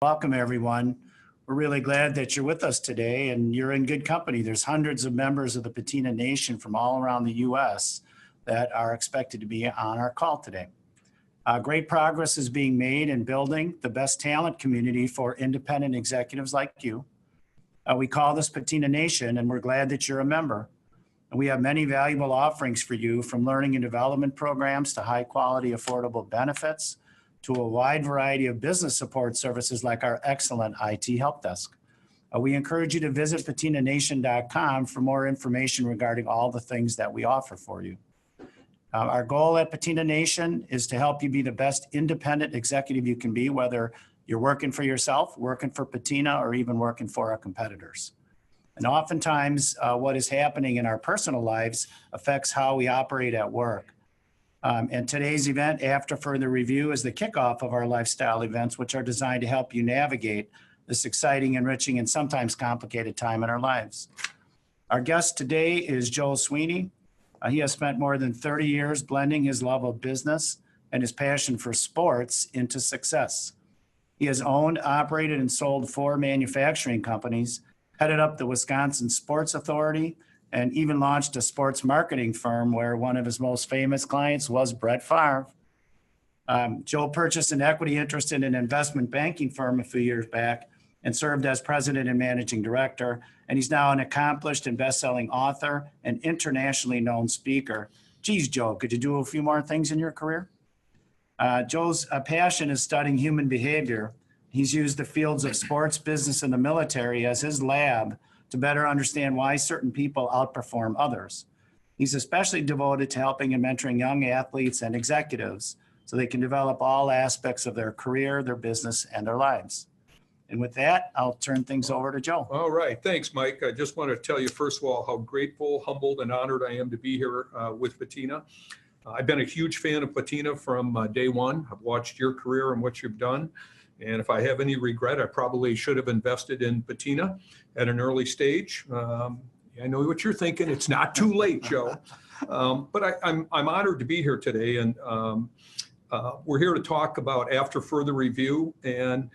Welcome, everyone. We're really glad that you're with us today, and you're in good company. There's hundreds of members of the Patina Nation from all around the U.S. that are expected to be on our call today. Great progress is being made in building the best talent community for independent executives like you. We call this Patina Nation, and we're glad that you're a member. And we have many valuable offerings for you, from learning and development programs to high-quality, affordable benefits, to a wide variety of business support services like our excellent IT help desk. We encourage you to visit patinanation.com for more information regarding all the things that we offer for you. Our goal at Patina Nation is to help you be the best independent executive you can be, whether you're working for yourself, working for Patina, or even working for our competitors. And oftentimes, what is happening in our personal lives affects how we operate at work. And today's event, After Further Review, is the kickoff of our lifestyle events, which are designed to help you navigate this exciting, enriching, and sometimes complicated time in our lives. Our guest today is Joe Sweeney. He has spent more than 30 years blending his love of business and his passion for sports into success. He has owned, operated, and sold 4 manufacturing companies, headed up the Wisconsin Sports Authority, and even launched a sports marketing firm where one of his most famous clients was Brett Favre. Joe purchased an equity interest in an investment banking firm a few years back and served as president and managing director. And he's now an accomplished and best-selling author and internationally known speaker. Geez, Joe, could you do a few more things in your career? Joe's passion is studying human behavior. He's used the fields of sports, business, and the military as his lab to better understand why certain people outperform others. He's especially devoted to helping and mentoring young athletes and executives so they can develop all aspects of their career, their business, and their lives. And with that, I'll turn things over to Joe. All right. Thanks, Mike. I just want to tell you, first of all, how grateful, humbled, and honored I am to be here with Patina. I've been a huge fan of Patina from day one. I've watched your career and what you've done. And if I have any regret, I probably should have invested in Patina at an early stage. I know what you're thinking. It's not too late, Joe. But I'm honored to be here today. And we're here to talk about After Further Review. And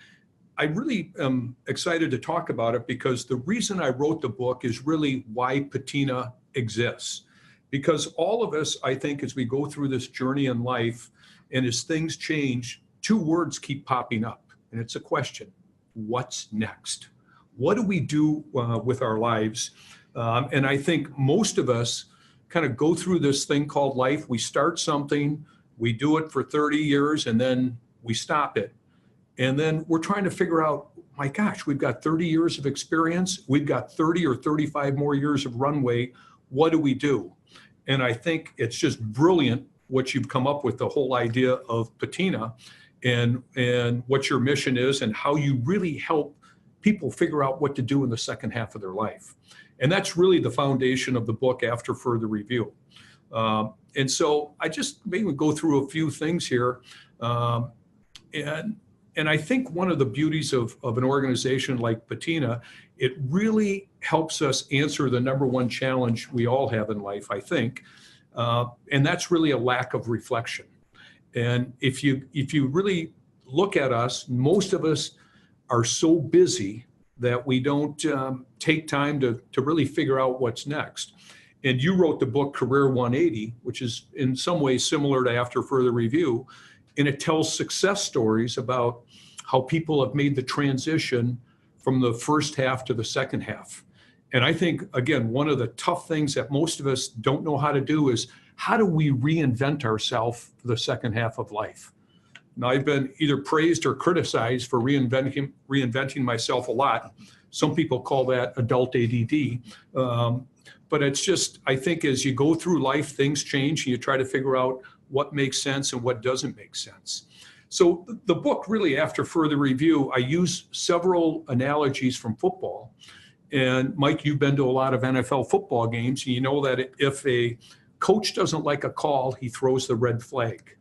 I really am excited to talk about it because the reason I wrote the book is really why Patina exists. Because all of us, I think, as we go through this journey in life and as things change, 2 words keep popping up. And it's a question: what's next? What do we do with our lives? And I think most of us kind of go through this thing called life. We start something, we do it for 30 years, and then we stop it. And then we're trying to figure out, my gosh, we've got 30 years of experience. We've got 30 or 35 more years of runway. What do we do? And I think it's just brilliant what you've come up with, the whole idea of Patina and what your mission is and how you really help people figure out what to do in the second half of their life. And that's really the foundation of the book, After Further Review. And so I just maybe go through a few things here. And I think one of the beauties of an organization like Patina, it really helps us answer the #1 challenge we all have in life, I think. And that's really a lack of reflection. And if you really look at us, most of us are so busy that we don't take time to really figure out what's next. And you wrote the book Career 180, which is in some ways similar to After Further Review. And it tells success stories about how people have made the transition from the first half to the second half. And I think, again, one of the tough things that most of us don't know how to do is, how do we reinvent ourselves for the second half of life? Now, I've been either praised or criticized for reinventing myself a lot. Some people call that adult ADD. But it's just, I think as you go through life, things change, and you try to figure out what makes sense and what doesn't make sense. So the book, really, After Further Review, I use several analogies from football. And Mike, you've been to a lot of NFL football games, and you know that if a coach doesn't like a call, he throws the red flag.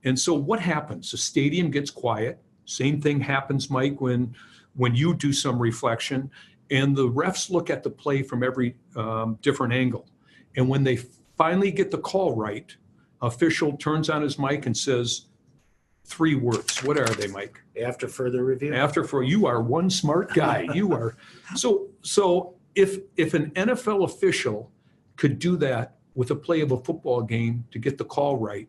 And so what happens? The stadium gets quiet. Same thing happens, Mike, when you do some reflection, and the refs look at the play from every different angle. And when they finally get the call right, official turns on his mic and says, 3 words. What are they, Mike? After further review. You are one smart guy. You are. So if an NFL official could do that with a play of a football game to get the call right,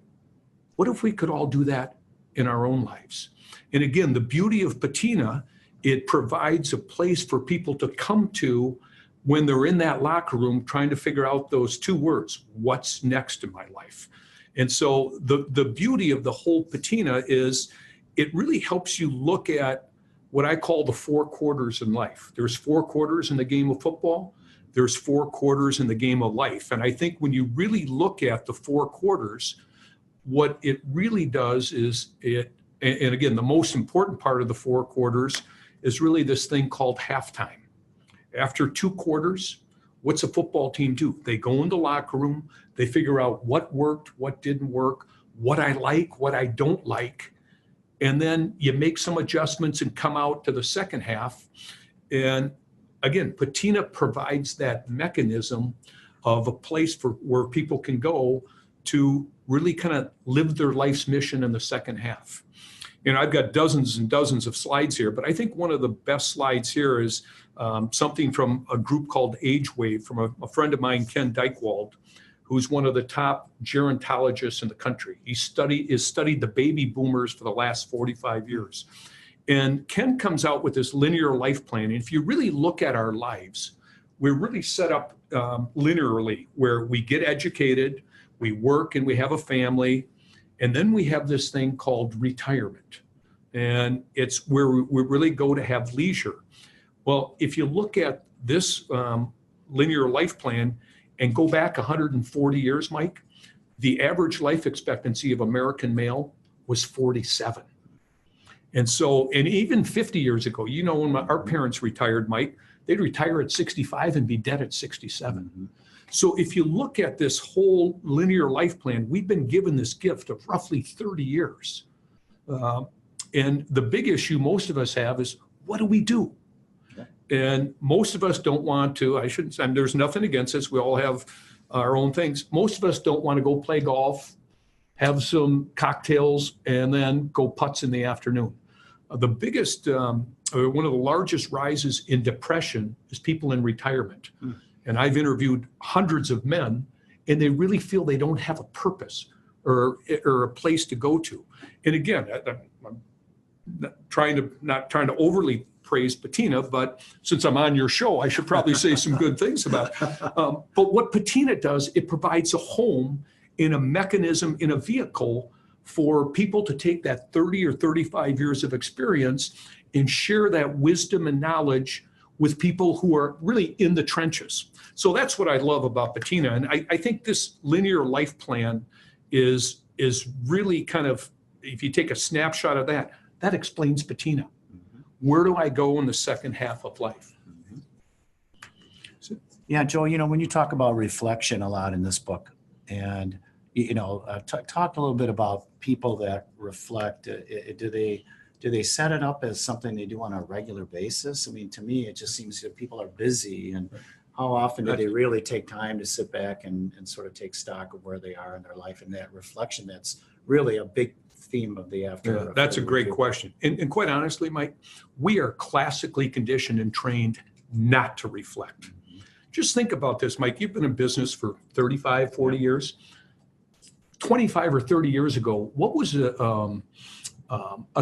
what if we could all do that in our own lives? And again, the beauty of Patina, it provides a place for people to come to when they're in that locker room trying to figure out those 2 words, what's next in my life? And so the beauty of the whole Patina is it really helps you look at what I call the 4 quarters in life. There's 4 quarters in the game of football. There's 4 quarters in the game of life. And I think when you really look at the 4 quarters, what it really does is and again, the most important part of the 4 quarters is really this thing called halftime. After 2 quarters, what's a football team do? They go in the locker room, they figure out what worked, what didn't work, what I like, what I don't like. And then you make some adjustments and come out to the second half. And again, Patina provides that mechanism of a place where people can go to really kind of live their life's mission in the second half. I've got dozens and dozens of slides here, but I think one of the best slides here is something from a group called Age Wave from a friend of mine, Ken Dykewald, who's one of the top gerontologists in the country. He's studied the baby boomers for the last 45 years. And Ken comes out with this linear life plan. And if you really look at our lives, we're really set up linearly, where we get educated, we work, and we have a family. And then we have this thing called retirement. And it's where we really go to have leisure. Well, if you look at this linear life plan and go back 140 years, Mike, the average life expectancy of American male was 47. And even 50 years ago, when our parents retired, Mike, they'd retire at 65 and be dead at 67. Mm-hmm. So if you look at this whole linear life plan, we've been given this gift of roughly 30 years. And the big issue most of us have is, what do we do? Yeah. And most of us don't want to, there's nothing against us. We all have our own things. Most of us don't want to go play golf, have some cocktails, and then go putts in the afternoon. The biggest, one of the largest rises in depression is people in retirement. Mm. And I've interviewed hundreds of men, and they really feel they don't have a purpose or a place to go to. And again, I'm not trying to overly praise Patina, but since I'm on your show, I should probably say some good things about it. But what Patina does, it provides a home in a mechanism, in a vehicle for people to take that 30 or 35 years of experience and share that wisdom and knowledge with people who are really in the trenches. So that's what I love about Patina. And I think this linear life plan is really kind of, if you take a snapshot of that explains Patina. Mm-hmm. Where do I go in the second half of life? Mm-hmm. Yeah, Joe, when you talk about reflection a lot in this book, and, talk a little bit about people that reflect. Do they set it up as something they do on a regular basis? I mean, to me, it just seems that people are busy, and how often do they really take time to sit back and sort of take stock of where they are in their life, and that reflection that's really a big theme of the after. Yeah, that's a great question. And quite honestly, Mike, we are classically conditioned and trained not to reflect. Mm-hmm. Just think about this, Mike. You've been in business for 35, 40 years. 25 or 30 years ago, what was a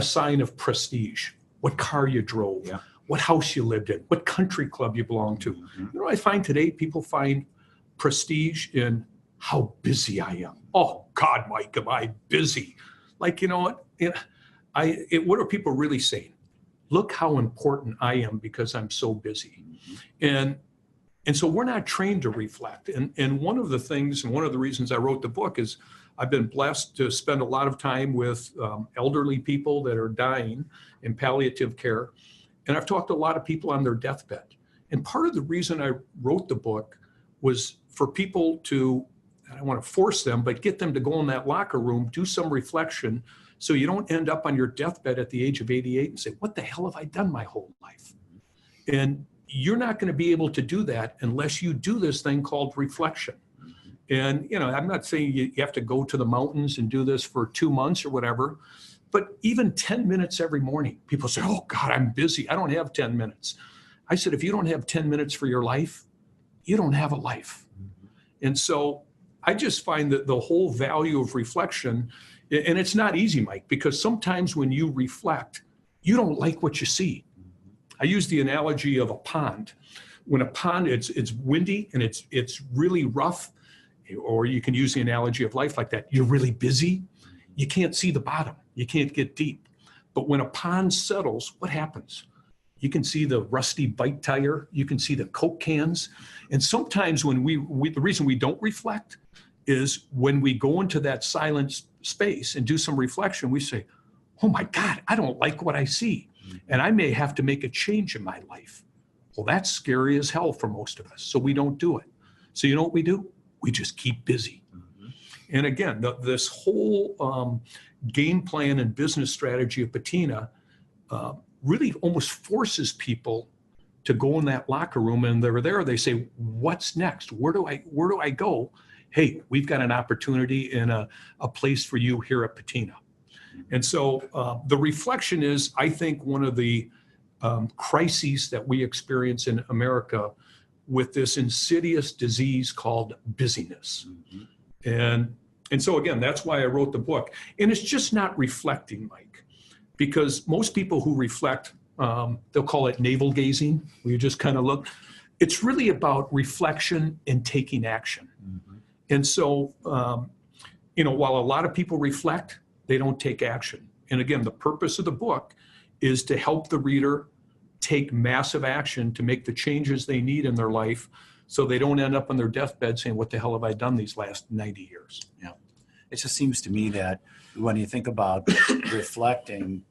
sign of prestige? What car you drove? Yeah. What house you lived in? What country club you belonged to? Mm-hmm. I find today people find prestige in how busy I am. Oh God, Mike, am I busy? Like, what are people really saying? Look how important I am because I'm so busy. Mm-hmm. And so we're not trained to reflect. And one of the things, and one of the reasons I wrote the book is I've been blessed to spend a lot of time with elderly people that are dying in palliative care. And I've talked to a lot of people on their deathbed. And part of the reason I wrote the book was for people to, I don't want to force them, but get them to go in that locker room, do some reflection, so you don't end up on your deathbed at the age of 88 and say, what the hell have I done my whole life? And you're not going to be able to do that unless you do this thing called reflection. And, I'm not saying you have to go to the mountains and do this for 2 months or whatever, But even 10 minutes every morning, people say, oh God, I'm busy. I don't have 10 minutes. I said, if you don't have 10 minutes for your life, you don't have a life. And so I just find that the whole value of reflection, and it's not easy, Mike, because sometimes when you reflect, you don't like what you see. I use the analogy of a pond. When a pond, it's windy and it's really rough, or you can use the analogy of life like that. You're really busy. You can't see the bottom. You can't get deep. But when a pond settles, what happens? You can see the rusty bike tire. You can see the Coke cans. And sometimes when the reason we don't reflect is when we go into that silent space and do some reflection, we say, oh my God, I don't like what I see. And I may have to make a change in my life. Well, that's scary as hell for most of us. So we don't do it. So you know what we do? We just keep busy. And again, this whole game plan and business strategy of Patina really almost forces people to go in that locker room, and they're there. They say, what's next? Where do I go? Hey, we've got an opportunity and a place for you here at Patina. And so the reflection is, I think, one of the crises that we experience in America with this insidious disease called busyness. And so again, that's why I wrote the book. And it's just not reflecting, Mike, because most people who reflect, they'll call it navel gazing, where you just kind of look. It's really about reflection and taking action. And so, while a lot of people reflect, they don't take action. And again, the purpose of the book is to help the reader take massive action to make the changes they need in their life, so they don't end up on their deathbed saying, what the hell have I done these last 90 years? Yeah. It just seems to me that when you think about reflecting,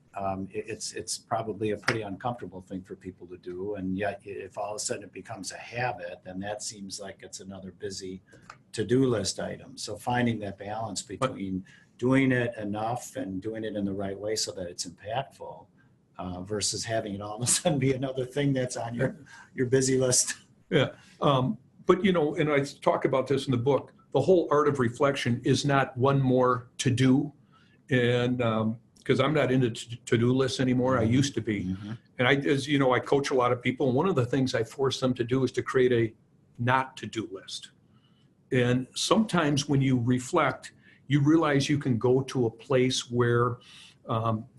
it's probably a pretty uncomfortable thing for people to do. And yet, if all of a sudden it becomes a habit, then that seems like it's another busy to-do list item. So finding that balance between doing it enough and doing it in the right way so that it's impactful, versus having it all of a sudden be another thing that's on your busy list. Yeah. But, and I talk about this in the book, the whole art of reflection is not one more to do. And because I'm not into to-do lists anymore, I used to be. And I coach a lot of people. And one of the things I force them to do is to create a not to-do list. And sometimes when you reflect, you realize you can go to a place where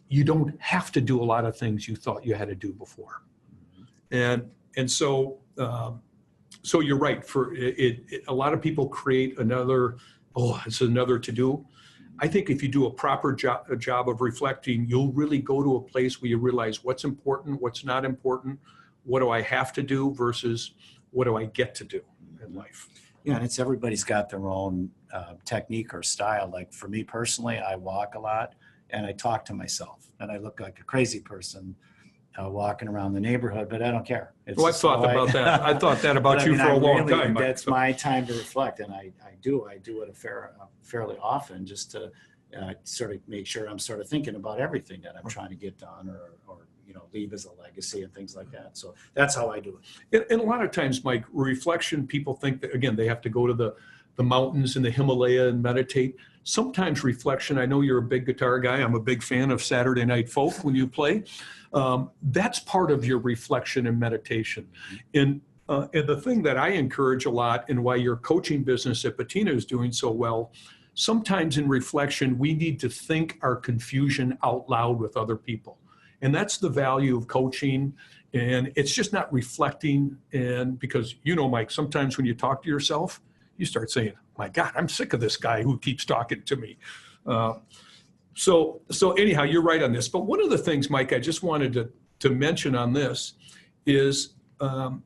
you don't have to do a lot of things you thought you had to do before. And so you're right. For it, a lot of people create another, it's another to do. I think if you do a proper job of reflecting, you'll really go to a place where you realize what's important, what's not important, what do I have to do versus what do I get to do in life. Yeah, and everybody's got their own technique or style. Like for me personally, I walk a lot and I talk to myself, and I look like a crazy person walking around the neighborhood, but I don't care. Well, I thought about that. I thought that about you for a long time. That's my time to reflect, and I do it fairly often, just to sort of make sure I'm sort of thinking about everything that I'm trying to get done or leave as a legacy and things like that. So that's how I do it. And a lot of times, Mike, reflection, people think that, again, they have to go to the mountains in the Himalaya and meditate. Sometimes reflection, I know you're a big guitar guy. I'm a big fan of Saturday Night Folk when you play. That's part of your reflection and meditation. And the thing that I encourage a lot, and why your coaching business at Patina is doing so well, sometimes in reflection, we need to think our confusion out loud with other people. And that's the value of coaching. And it's just not reflecting. And because, Mike, sometimes when you talk to yourself, you start saying, my God, I'm sick of this guy who keeps talking to me. So anyhow, you're right on this. But one of the things, Mike, I just wanted to mention on this is, and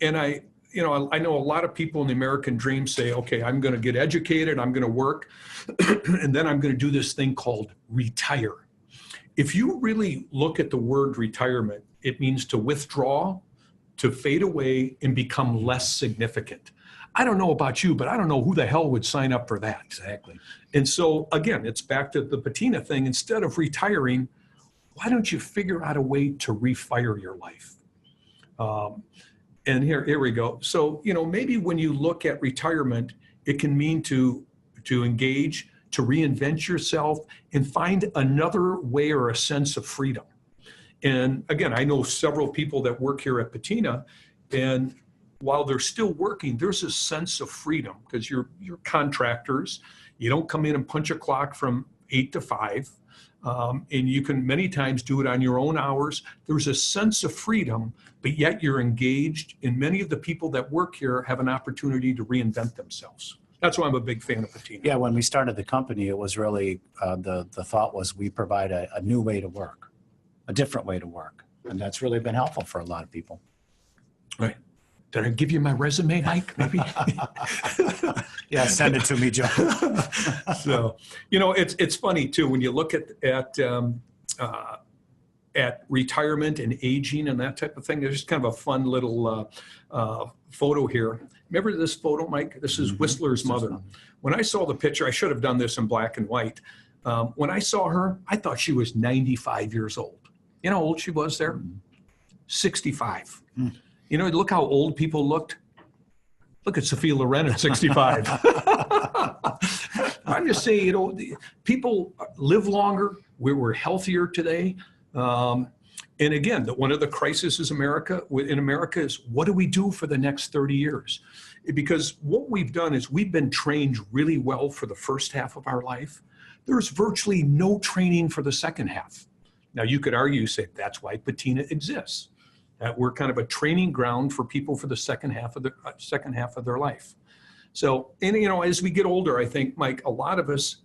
I know a lot of people in the American dream say, okay, I'm going to get educated, I'm going to work, and then I'm going to do this thing called retire. If you really look at the word retirement, it means to withdraw, to fade away, and become less significant. I don't know about you, but I don't know who the hell would sign up for that. Exactly. And so, again, it's back to the Patina thing. Instead of retiring, why don't you figure out a way to refire your life? And here we go. So, maybe when you look at retirement, it can mean to engage, to reinvent yourself and find another way or a sense of freedom. And again, I know several people that work here at Patina, and while they're still working, there's a sense of freedom because you're contractors. You don't come in and punch a clock from 8 to 5. And you can many times do it on your own hours. There's a sense of freedom, but yet you're engaged. And many of the people that work here have an opportunity to reinvent themselves. That's why I'm a big fan of Patina. Yeah, when we started the company, it was really, the thought was we provide a new way to work, a different way to work. And that's really been helpful for a lot of people. Right. Did I give you my resume, Mike? Maybe. Yeah, send it to me, Joe. So, it's funny too when you look at retirement and aging and that type of thing. There's just kind of a fun little photo here. Remember this photo, Mike? This is Whistler's mother. When I saw the picture, I should have done this in black and white. When I saw her, I thought she was 95 years old. You know how old she was there? 65. Look how old people looked. Look at Sophia Loren at 65. I'm just saying, people live longer. We're healthier today. And again, one of the crises in America is what do we do for the next 30 years? Because what we've done is we've been trained really well for the first half of our life. There's virtually no training for the second half. Now you could argue, say that's why Patina exists. That we're kind of a training ground for people for the second half of their life. So, and as we get older, I think, Mike, a lot of us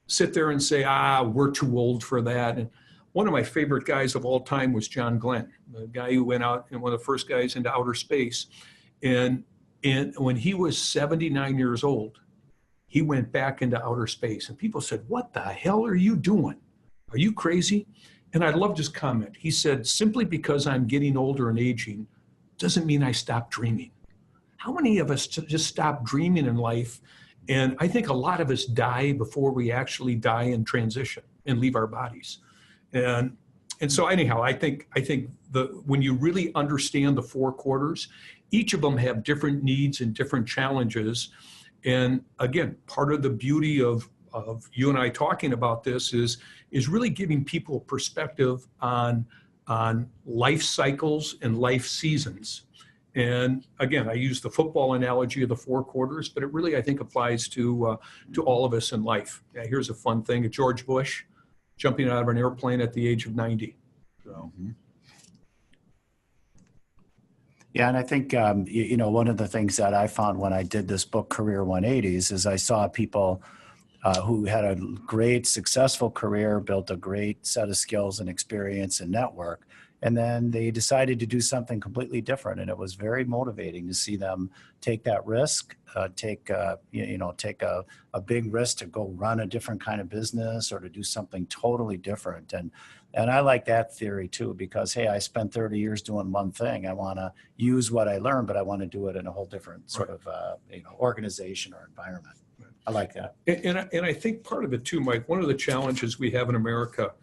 sit there and say, we're too old for that. And one of my favorite guys of all time was John Glenn, the guy who went out and one of the first guys into outer space. And when he was 79 years old, he went back into outer space. And people said, what the hell are you doing? Are you crazy? And I loved his comment. He said, simply because I'm getting older and aging doesn't mean I stop dreaming. How many of us just stop dreaming in life? And I think a lot of us die before we actually die and transition and leave our bodies. And so anyhow, I think when you really understand the 4 quarters, each of them have different needs and different challenges. And again, part of the beauty of you and I talking about this is really giving people perspective on life cycles and life seasons. And again, I use the football analogy of the 4 quarters, but it really, I think, applies to all of us in life. Yeah, here's a fun thing: George Bush jumping out of an airplane at the age of 90. So. Yeah, and I think, one of the things that I found when I did this book, Career 180s, is I saw people who had a great, successful career, built a great set of skills and experience and network, and then they decided to do something completely different. And it was very motivating to see them take that risk, take a big risk to go run a different kind of business or to do something totally different. And I like that theory too, because, hey, I spent 30 years doing one thing. I want to use what I learned, but I want to do it in a whole different sort of organization or environment. I like that. And I think part of it too, Mike, one of the challenges we have in America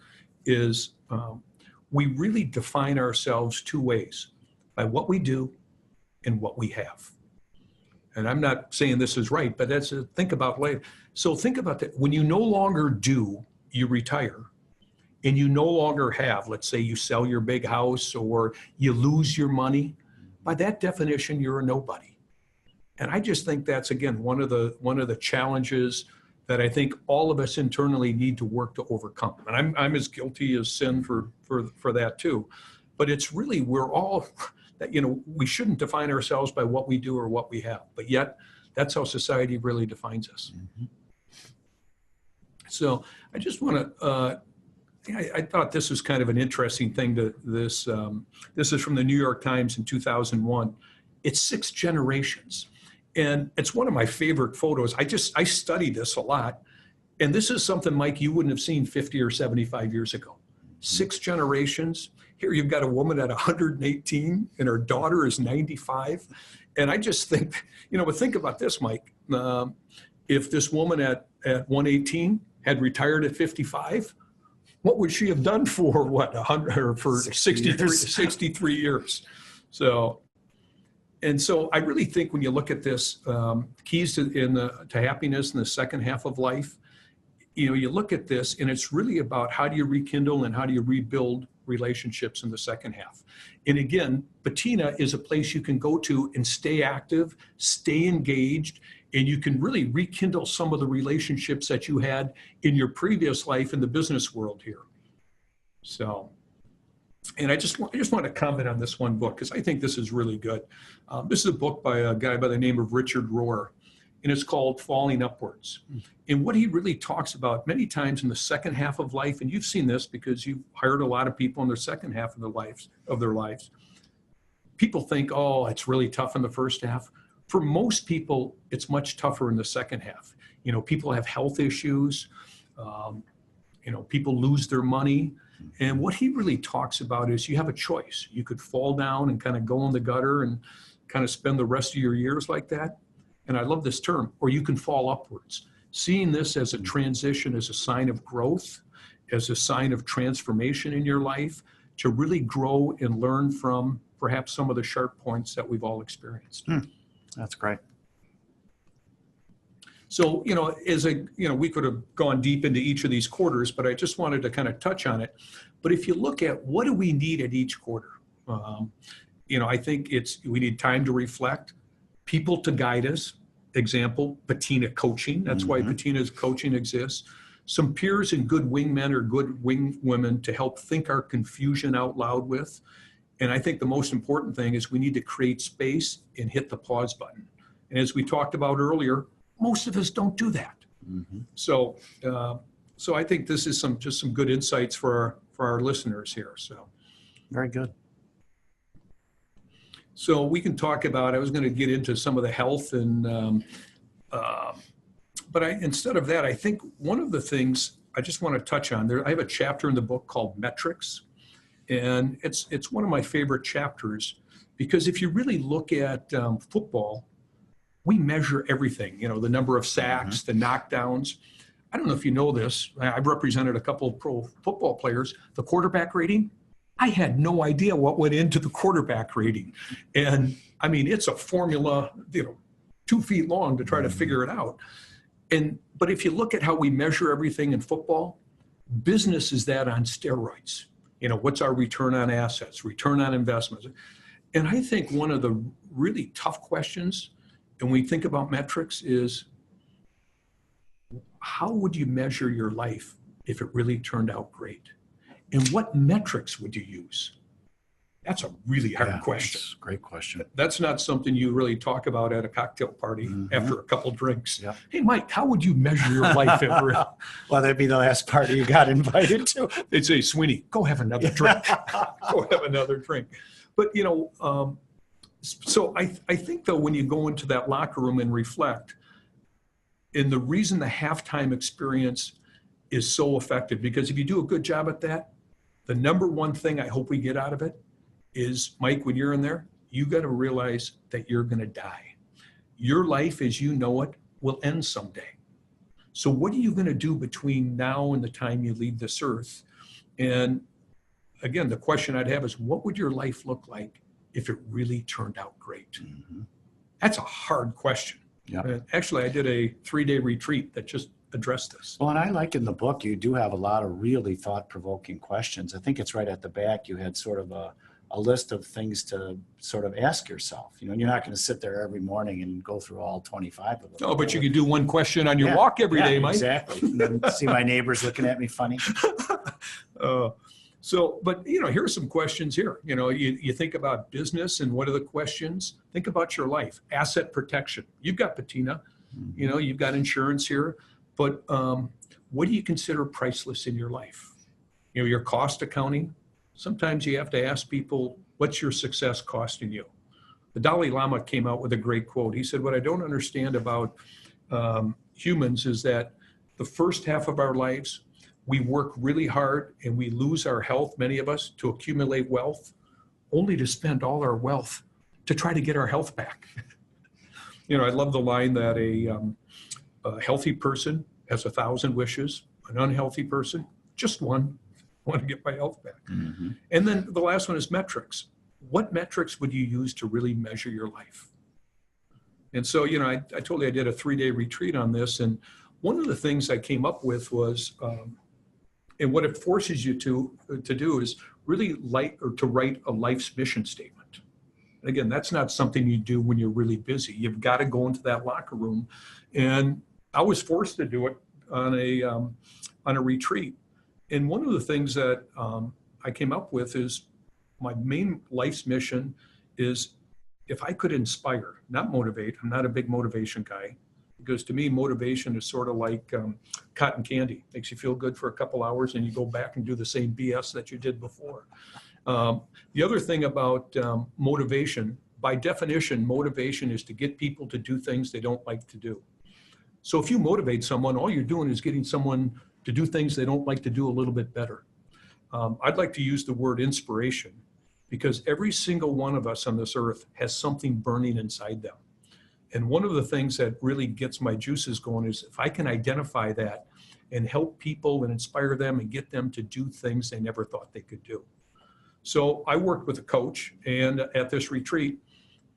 is we really define ourselves 2 ways: by what we do and what we have. And I'm not saying this is right, but that's a think about later. So think about that. When you no longer do, you retire, and you no longer have, let's say you sell your big house or you lose your money, by that definition, you're a nobody. And I just think that's, again, one of the challenges that I think all of us internally need to work to overcome. And I'm as guilty as sin for that too. But it's really, we're all that, we shouldn't define ourselves by what we do or what we have, but yet that's how society really defines us. Mm-hmm. So I just want to, I thought this was kind of an interesting thing to this. This is from the New York Times in 2001. It's 6 generations. And it's one of my favorite photos. I studied this a lot. And this is something, Mike, you wouldn't have seen 50 or 75 years ago. 6 generations. Here you've got a woman at 118 and her daughter is 95. And I just think, but think about this, Mike. If this woman at 118 had retired at 55, what would she have done for 100 or for 63 years? So I really think when you look at this, keys to happiness in the second half of life you look at this and it's really about how do you rekindle and how do you rebuild relationships in the second half. And again, Patina is a place you can go to and stay active, stay engaged, and you can really rekindle some of the relationships that you had in your previous life in the business world here. So, and I just want to comment on this one book because I think this is really good. This is a book by a guy by the name of Richard Rohr, and it's called Falling Upwards. And what he really talks about many times in the second half of life, and you've seen this because you've hired a lot of people in their second half of their lives. People think, oh, it's really tough in the first half. For most people, it's much tougher in the second half. People have health issues. People lose their money. And what he really talks about is you have a choice. You could fall down and kind of go in the gutter and kind of spend the rest of your years like that. And I love this term, or you can fall upwards. Seeing this as a transition, as a sign of growth, as a sign of transformation in your life, to really grow and learn from perhaps some of the sharp points that we've all experienced. That's great. So, we could have gone deep into each of these quarters, but I just wanted to kind of touch on it. But if you look at what do we need at each quarter, I think we need time to reflect, people to guide us. Example, Patina coaching. That's why Patina's coaching exists. Some peers and good wingmen or good wingwomen to help think our confusion out loud with. And I think the most important thing is we need to create space and hit the pause button. And as we talked about earlier, most of us don't do that. So I think this is just some good insights for our listeners here. So very good. So we can talk about, I was going to get into some of the health but instead of that, I think one of the things I just want to touch on there, I have a chapter in the book called Metrics. And it's one of my favorite chapters because if you really look at football, we measure everything, the number of sacks, the knockdowns. I don't know if you know this. I've represented a couple of pro football players. The quarterback rating, I had no idea what went into the quarterback rating. And I mean, it's a formula, 2 feet long to try to figure it out. But if you look at how we measure everything in football, business is that on steroids. What's our return on assets, return on investments? And I think one of the really tough questions, and we think about metrics, is how would you measure your life if it really turned out great? And what metrics would you use? That's a really hard question. That's a great question. That's not something you really talk about at a cocktail party after a couple drinks. Yeah. Hey, Mike, how would you measure your life? Well, that'd be the last party you got invited to. They'd say, Sweeney, go have another drink. Go have another drink. But, so I think, though, when you go into that locker room and reflect, and the reason the halftime experience is so effective, because if you do a good job at that, the number one thing I hope we get out of it is, Mike, when you're in there, you got to realize that you're going to die. Your life as you know it will end someday. So what are you going to do between now and the time you leave this earth? And again, the question I'd have is, what would your life look like if it really turned out great? That's a hard question. Yeah. Actually, I did a 3-day retreat that just addressed this. Well, and I like in the book, you do have a lot of really thought-provoking questions. I think it's right at the back. You had sort of a list of things to sort of ask yourself. You're not going to sit there every morning and go through all 25 of them. Oh, but you could do one question on your walk every day, Mike. Exactly. And then see my neighbors looking at me funny. But here's some questions here. You think about business and what are the questions? Think about your life. Asset protection. You've got Patina, you've got insurance here, but what do you consider priceless in your life? Your cost accounting. Sometimes you have to ask people, what's your success costing you? The Dalai Lama came out with a great quote. He said, what I don't understand about humans is that the first half of our lives, we work really hard and we lose our health, many of us, to accumulate wealth, only to spend all our wealth to try to get our health back. I love the line that a healthy person has 1,000 wishes, an unhealthy person, just one. I want to get my health back. And then the last one is metrics. What metrics would you use to really measure your life? And so, I told you I did a 3-day retreat on this. And one of the things I came up with was, and what it forces you to do is really to write a life's mission statement. And again, that's not something you do when you're really busy. You've got to go into that locker room, and I was forced to do it on a retreat. And one of the things that I came up with is my main life's mission is, if I could inspire, not motivate. I'm not a big motivation guy, because to me, motivation is sort of like cotton candy. Makes you feel good for a couple hours and you go back and do the same BS that you did before. The other thing about motivation, by definition, motivation is to get people to do things they don't like to do. So if you motivate someone, all you're doing is getting someone to do things they don't like to do a little bit better. I'd like to use the word inspiration, because every single one of us on this earth has something burning inside them. And one of the things that really gets my juices going is if I can identify that and help people and inspire them and get them to do things they never thought they could do. So I worked with a coach and at this retreat,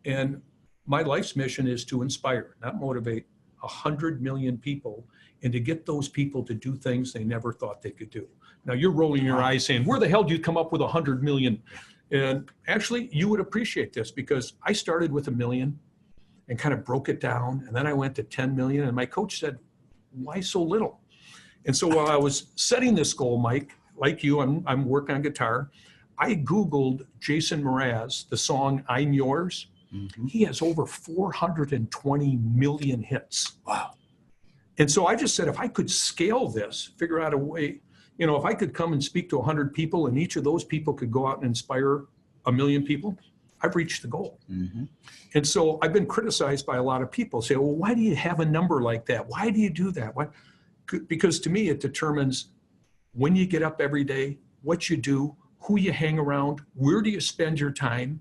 and my life's mission is to inspire, not motivate, 100 million people, and to get those people to do things they never thought they could do. Now you're rolling your eyes saying, where the hell do you come up with 100 million? And actually, you would appreciate this, because I started with 1 million and kind of broke it down. And then I went to 10 million. And my coach said, why so little? And so while I was setting this goal, Mike, like you, I'm working on guitar. I Googled Jason Mraz, the song I'm Yours. Mm-hmm. He has over 420 million hits. Wow. And so I just said, if I could scale this, figure out a way, if I could come and speak to 100 people and each of those people could go out and inspire 1 million people, I've reached the goal. Mm-hmm. And so I've been criticized by a lot of people, say, well, why do you have a number like that? Why do you do that? Why? Because to me, it determines when you get up every day, what you do, who you hang around, where do you spend your time?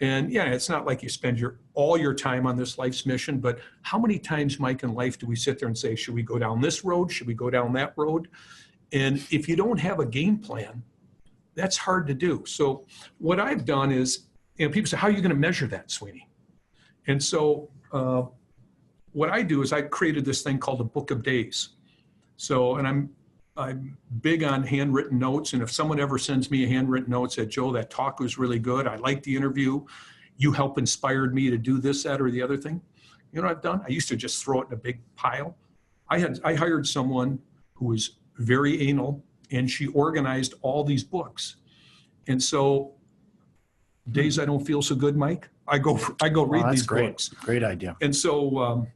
And yeah, it's not like you spend all your time on this life's mission, but how many times, Mike, in life do we sit there and say, should we go down this road? Should we go down that road? And if you don't have a game plan, that's hard to do. So what I've done is, people say, how are you going to measure that, Sweeney? And so what I do is I created this thing called a book of days. So, and I'm big on handwritten notes. And if someone ever sends me a handwritten note, said, Joe, that talk was really good. I liked the interview. You helped inspired me to do this, that, or the other thing. You know what I've done? I used to just throw it in a big pile. I hired someone who was very anal, and she organized all these books. And so days I don't feel so good, Mike, I go read these books. Great idea. And so,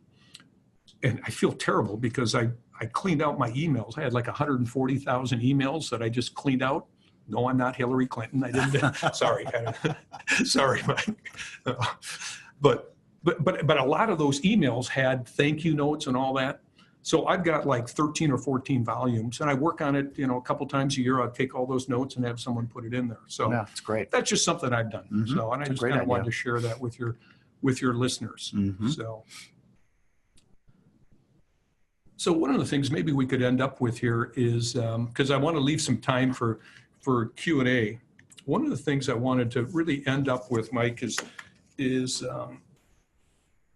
and I feel terrible because I cleaned out my emails. I had like 140,000 emails that I just cleaned out. No, I'm not Hillary Clinton. I didn't. Sorry. Sorry, Mike. But a lot of those emails had thank you notes and all that. So I've got like 13 or 14 volumes, and I work on it, a couple times a year. I'll take all those notes and have someone put it in there. So yeah, that's great. That's just something I've done. Mm-hmm. So, and I just kind of wanted to share that with your listeners. Mm-hmm. So one of the things maybe we could end up with here is, because I want to leave some time for Q&A. One of the things I wanted to really end up with, Mike, is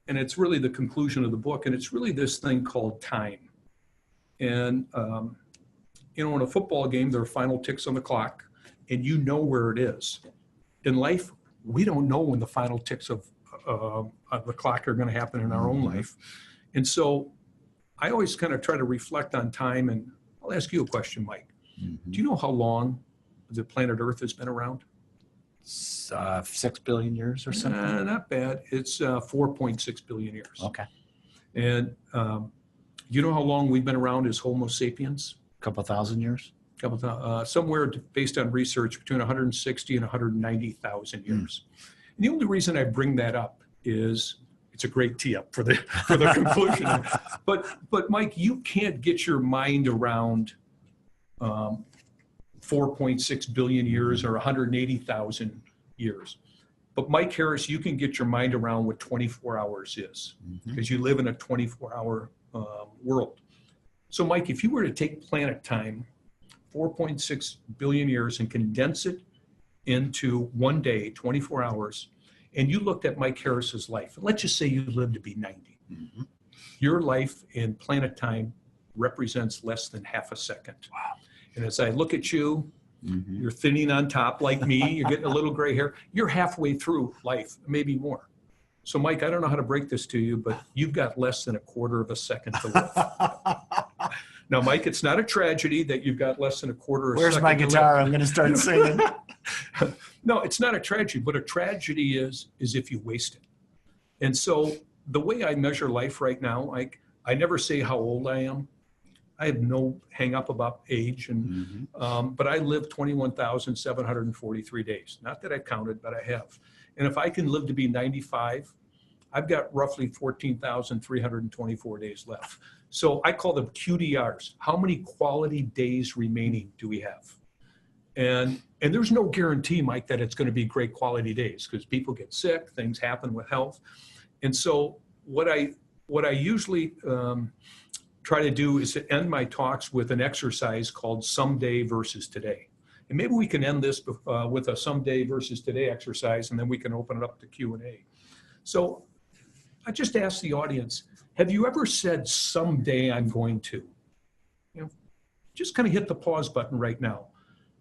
and it's really the conclusion of the book, and it's really this thing called time. And, in a football game, there are final ticks on the clock, and you know where it is. In life, we don't know when the final ticks of the clock are going to happen in our own life. And so I always kind of try to reflect on time, and I'll ask you a question, Mike. Mm-hmm. Do you know how long the planet Earth has been around? 6 billion years or something? Not bad. It's 4.6 billion years. Okay. And you know how long we've been around as Homo sapiens? A couple thousand years? Somewhere based on research between 160 and 190,000 years. And the only reason I bring that up is it's a great tee up for the conclusion. But Mike, you can't get your mind around 4.6 billion years or 180,000 years. But Mike Harris, you can get your mind around what 24 hours is, because you live in a 24-hour world. So Mike, if you were to take planet time, 4.6 billion years, and condense it into one day, 24 hours, and you looked at Mike Harris's life, and let's just say you lived to be 90. Mm-hmm. Your life in planet time represents less than half a second. Wow. And as I look at you, you're thinning on top like me, you're getting a little gray hair, you're halfway through life, maybe more. So Mike, I don't know how to break this to you, but you've got less than a quarter of a second to live. Now, Mike, it's not a tragedy that you've got less than a quarter of a Where's second my to live. guitar? I'm going to start singing. No, it's not a tragedy, but a tragedy is if you waste it. And so the way I measure life right now, Mike, I never say how old I am. I have no hang up about age, and but I live 21,743 days. Not that I counted, but I have. And if I can live to be 95, I've got roughly 14,324 days left. So I call them QDRs. How many quality days remaining do we have? And there's no guarantee, Mike, that it's going to be great quality days, because people get sick, things happen with health. And so what I usually try to do is to end my talks with an exercise called someday versus today. And maybe we can end this with a someday versus today exercise, and then we can open it up to Q&A. So I just ask the audience, have you ever said, someday I'm going to? You know, just kind of hit the pause button right now.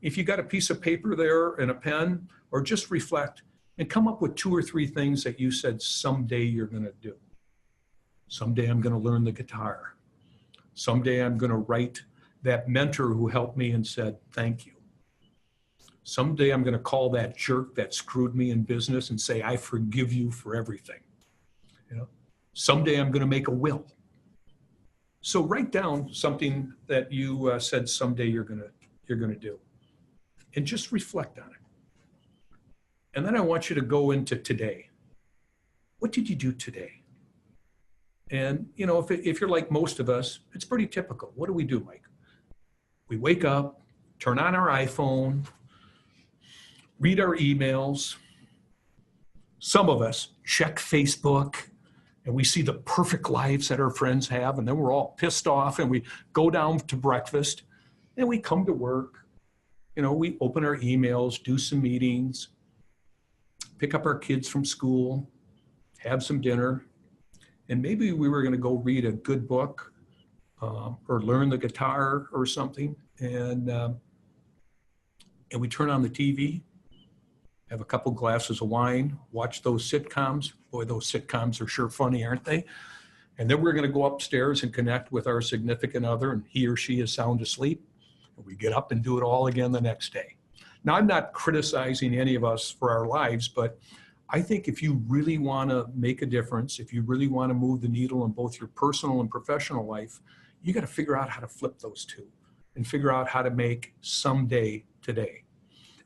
If you got a piece of paper there and a pen, or just reflect and come up with 2 or 3 things that you said someday you're going to do. Someday I'm going to learn the guitar. Someday I'm going to write that mentor who helped me and said, thank you. Someday I'm going to call that jerk that screwed me in business and say, I forgive you for everything. You know, someday I'm going to make a will. So write down something that you said someday you're going to do, and just reflect on it. And then I want you to go into today. What did you do today? And you know, if you're like most of us, it's pretty typical. What do we do, Mike? We wake up, turn on our iPhone, read our emails. Some of us check Facebook, and we see the perfect lives that our friends have, and then we're all pissed off, and we go down to breakfast, and we come to work. You know, we open our emails, do some meetings, pick up our kids from school, have some dinner, and maybe we were going to go read a good book or learn the guitar or something, and we turn on the TV, have a couple glasses of wine, watch those sitcoms. Boy, those sitcoms are sure funny, aren't they? And then we're going to go upstairs and connect with our significant other, and he or she is sound asleep. And we get up and do it all again the next day. Now, I'm not criticizing any of us for our lives, but I think if you really want to make a difference, if you really want to move the needle in both your personal and professional life, you got to figure out how to flip those two and figure out how to make someday today.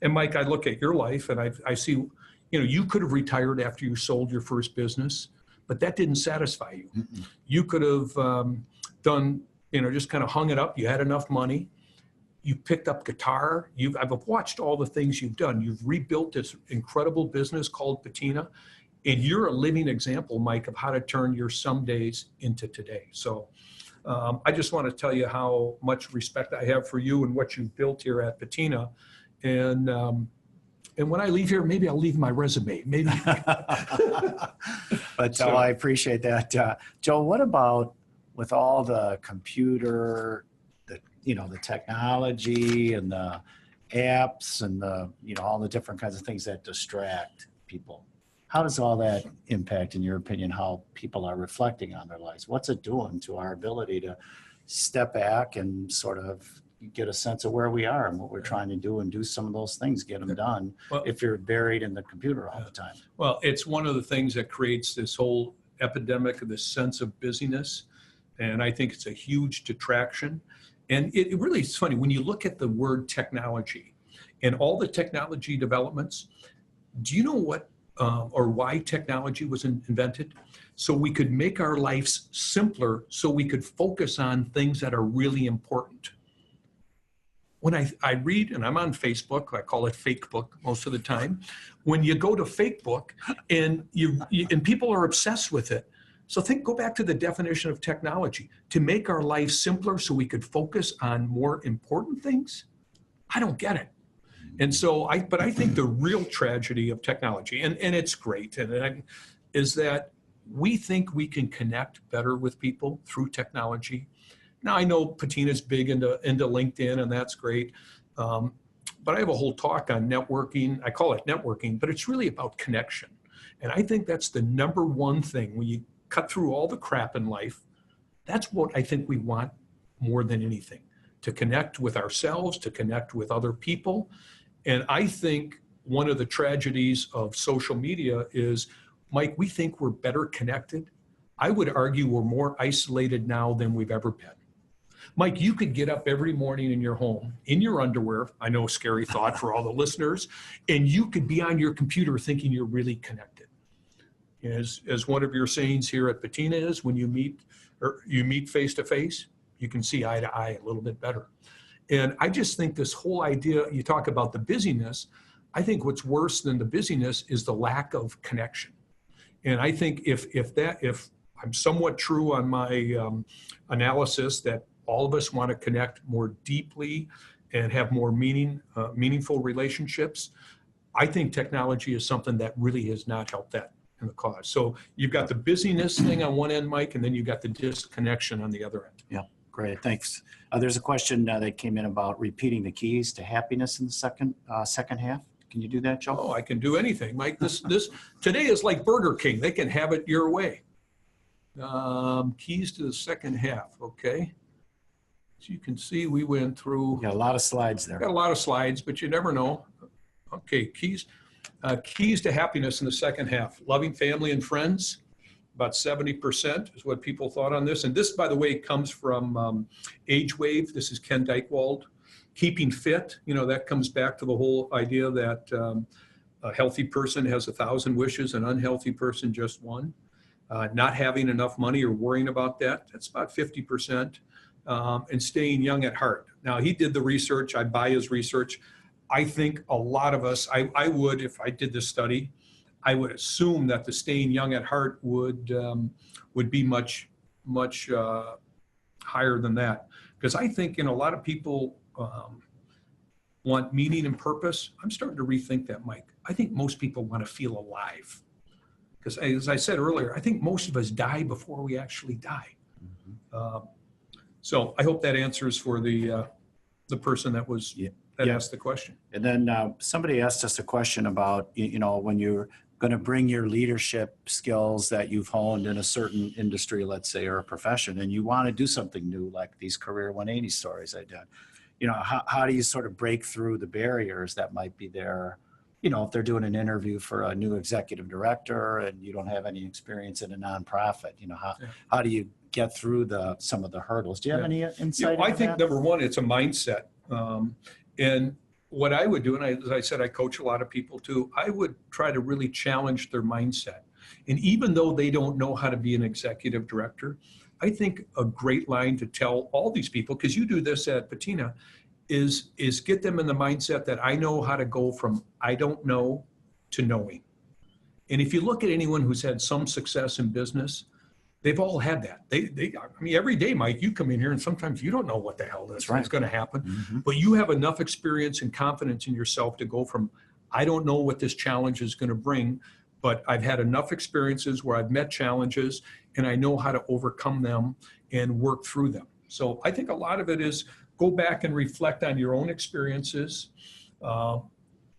And Mike, I look at your life and I see, you know, you could have retired after you sold your first business, but that didn't satisfy you. You could have done, you know, just kind of hung it up. You had enough money. You picked up guitar. I've watched all the things you've done. You've rebuilt this incredible business called Patina, and you're a living example, Mike, of how to turn your some days into today. So I just want to tell you how much respect I have for you and what you've built here at Patina. And when I leave here, maybe I'll leave my resume. Maybe. But so, I appreciate that. Joe, what about with all the computer, the technology and the apps and all the different kinds of things that distract people? How does all that impact, in your opinion, how people are reflecting on their lives? What's it doing to our ability to step back and sort of get a sense of where we are and what we're trying to do and do some of those things, get them done, if you're buried in the computer all the time? Well, it's one of the things that creates this whole epidemic of this sense of busyness. And I think it's a huge detraction. And it really is funny when you look at the word technology and all the technology developments. Do you know what or why technology was invented? So we could make our lives simpler, so we could focus on things that are really important. When I read, and I'm on Facebook, I call it fake book most of the time. When you go to fake book and and people are obsessed with it. So go back to the definition of technology: to make our lives simpler so we could focus on more important things. I don't get it. And so but I think the real tragedy of technology, and it's great, is that we think we can connect better with people through technology. Now, I know Patina's big into LinkedIn, and that's great. But I have a whole talk on networking. I call it networking, but it's really about connection. And I think that's the number one thing when you cut through all the crap in life. That's what I think we want more than anything, to connect with ourselves, to connect with other people. And I think one of the tragedies of social media is, Mike, we think we're better connected. I would argue we're more isolated now than we've ever been. Mike, you could get up every morning in your home, in your underwear, I know a scary thought for all the listeners, and you could be on your computer thinking you're really connected. As one of your sayings here at Patina is, when you meet face to face, you can see eye to eye a little bit better. And I just think this whole idea, you talk about the busyness, I think what's worse than the busyness is the lack of connection. And I think if I'm somewhat true on my analysis that all of us want to connect more deeply and have more meaningful relationships, I think technology is something that really has not helped that in the cause. So you've got the busyness thing on one end, Mike, and then you've got the disconnection on the other end. Yeah, great, thanks. There's a question that came in about repeating the keys to happiness in the second half. Can you do that, Joe? Oh, I can do anything, Mike. This today is like Burger King. They can have it your way. Keys to the second half, okay. As you can see, we went through. Yeah, a lot of slides there. Got a lot of slides, but you never know. Okay, keys to happiness in the second half. Loving family and friends, about 70% is what people thought on this. And this, by the way, comes from Age Wave. This is Ken Dykewald. Keeping fit, that comes back to the whole idea that a healthy person has 1,000 wishes, an unhealthy person just one. Not having enough money or worrying about that, that's about 50%. And staying young at heart. Now, he did the research. I buy his research. I think a lot of us, I would, if I did this study, I would assume that the staying young at heart would be much higher than that. Because I think a lot of people want meaning and purpose. I'm starting to rethink that, Mike. I think most people want to feel alive. Because as I said earlier, I think most of us die before we actually die. Mm-hmm. So I hope that answers for the person that asked the question. And then somebody asked us a question about, when you're going to bring your leadership skills that you've honed in a certain industry, let's say, or a profession, and you want to do something new, like these Career 180 stories I did. How do you sort of break through the barriers that might be there? If they're doing an interview for a new executive director and you don't have any experience in a nonprofit, how do you get through some of the hurdles? Do you have any insight? I think number one, it's a mindset. And what I would do, and as I said, I coach a lot of people too, I would try to really challenge their mindset. And even though they don't know how to be an executive director, I think a great line to tell all these people, because you do this at Patina, is get them in the mindset that I know how to go from I don't know to knowing. And if you look at anyone who's had some success in business, they've all had that. Every day, Mike, you come in here and sometimes you don't know what the hell is going to happen, mm-hmm. But you have enough experience and confidence in yourself to go from, I don't know what this challenge is going to bring, but I've had enough experiences where I've met challenges and I know how to overcome them and work through them. So I think a lot of it is go back and reflect on your own experiences,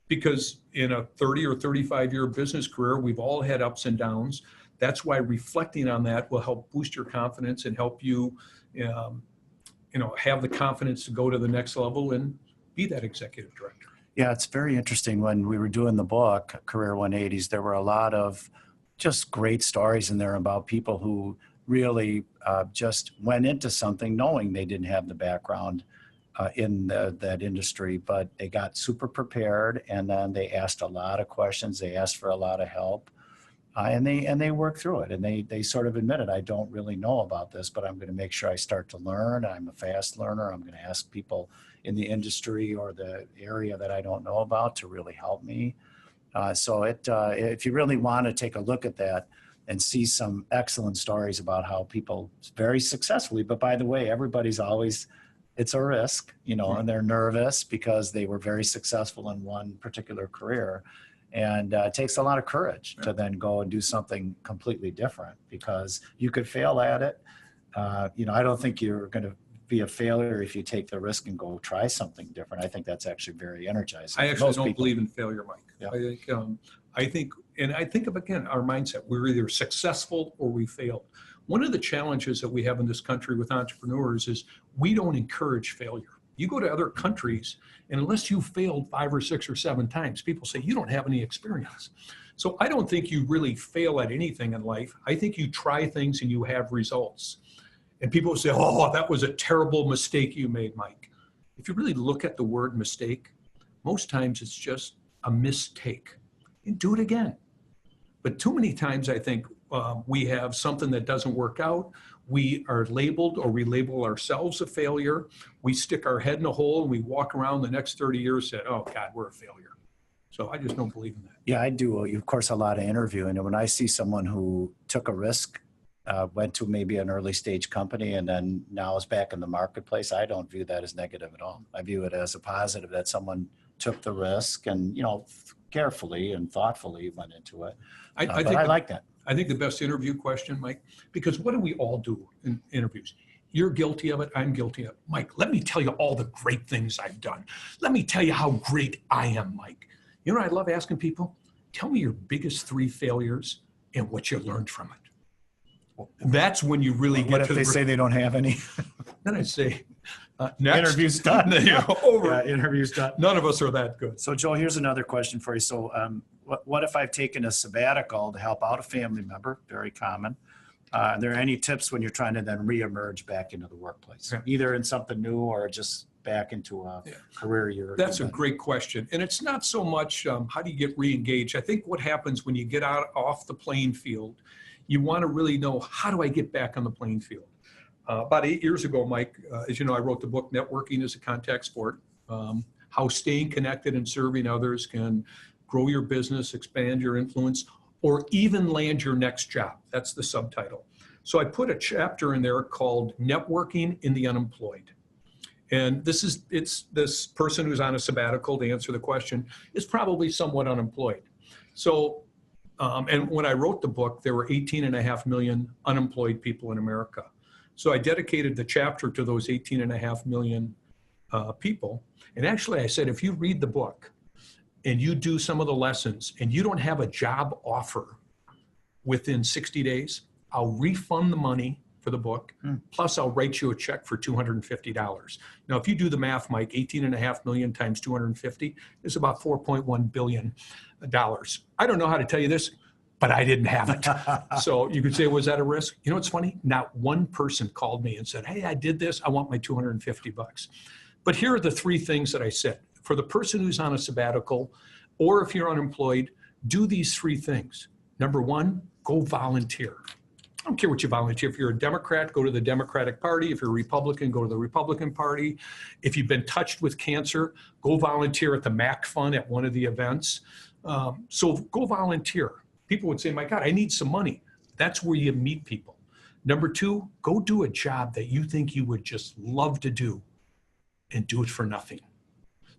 because in a 30 or 35-year business career, we've all had ups and downs. That's why reflecting on that will help boost your confidence and help you, have the confidence to go to the next level and be that executive director. Yeah, it's very interesting. When we were doing the book, Career 180s, there were a lot of just great stories in there about people who really just went into something knowing they didn't have the background in that industry, but they got super prepared, and then they asked a lot of questions. They asked for a lot of help. And they work through it, and they sort of admitted, I don't really know about this, but I'm going to make sure I start to learn. I'm a fast learner. I'm going to ask people in the industry or the area that I don't know about to really help me. So if you really want to take a look at that and see some excellent stories about how people very successfully, but by the way, everybody's always, it's a risk, and they're nervous because they were very successful in one particular career. And it takes a lot of courage to then go and do something completely different, because you could fail at it. I don't think you're going to be a failure if you take the risk and go try something different. I think that's actually very energizing. I actually don't believe in failure, Mike. Yeah. I think of, again, our mindset. We're either successful or we failed. One of the challenges that we have in this country with entrepreneurs is we don't encourage failure. You go to other countries, and unless you failed 5 or 6 or 7 times, people say you don't have any experience. So I don't think you really fail at anything in life. I think you try things and you have results. And people say, oh, that was a terrible mistake you made, Mike. If you really look at the word mistake, most times it's just a mistake. And do it again. But too many times I think we have something that doesn't work out. We are labeled, or we label ourselves a failure. We stick our head in a hole and we walk around the next 30 years and say, oh God, we're a failure. So I just don't believe in that. Yeah, I do, of course, a lot of interviewing. And when I see someone who took a risk, went to maybe an early stage company and then now is back in the marketplace, I don't view that as negative at all. I view it as a positive that someone took the risk and, carefully and thoughtfully went into it. I like that. I think the best interview question, Mike, because what do we all do in interviews? You're guilty of it. I'm guilty of it. Mike, let me tell you all the great things I've done. Let me tell you how great I am, Mike. You know what I love asking people? Tell me your biggest 3 failures and what you learned from it. That's when you really get to what if they say they don't have any? Then I say, next. Interview's done. Over. Yeah, interview's done. None of us are that good. So Joe, here's another question for you. So what if I've taken a sabbatical to help out a family member? Very common. Are there any tips when you're trying to then reemerge back into the workplace, either in something new or just back into a career you're? That's a great question. And it's not so much how do you get re-engaged. I think what happens when you get off the playing field, you want to really know, how do I get back on the playing field? About 8 years ago, Mike, as you know, I wrote the book, Networking is a Contact Sport, how staying connected and serving others can grow your business, expand your influence, or even land your next job. That's the subtitle. So I put a chapter in there called Networking in the Unemployed. And it's this person who's on a sabbatical, to answer the question, is probably somewhat unemployed. So, and when I wrote the book, there were 18.5 million unemployed people in America. So I dedicated the chapter to those 18.5 million people. And actually I said, if you read the book and you do some of the lessons and you don't have a job offer within 60 days, I'll refund the money for the book. Plus I'll write you a check for $250. Now, if you do the math, Mike, 18.5 million times 250 is about $4.1 billion. I don't know how to tell you this, but I didn't have it. So you could say, was that a risk? You know what's funny? Not one person called me and said, hey, I did this. I want my $250. But here are the 3 things that I said. For the person who's on a sabbatical, or if you're unemployed, do these 3 things. Number 1, go volunteer. I don't care what you volunteer. If you're a Democrat, go to the Democratic Party. If you're a Republican, go to the Republican Party. If you've been touched with cancer, go volunteer at the MAC Fund at one of the events. So go volunteer. People would say, my God, I need some money. That's where you meet people. Number 2, go do a job that you think you would just love to do and do it for nothing.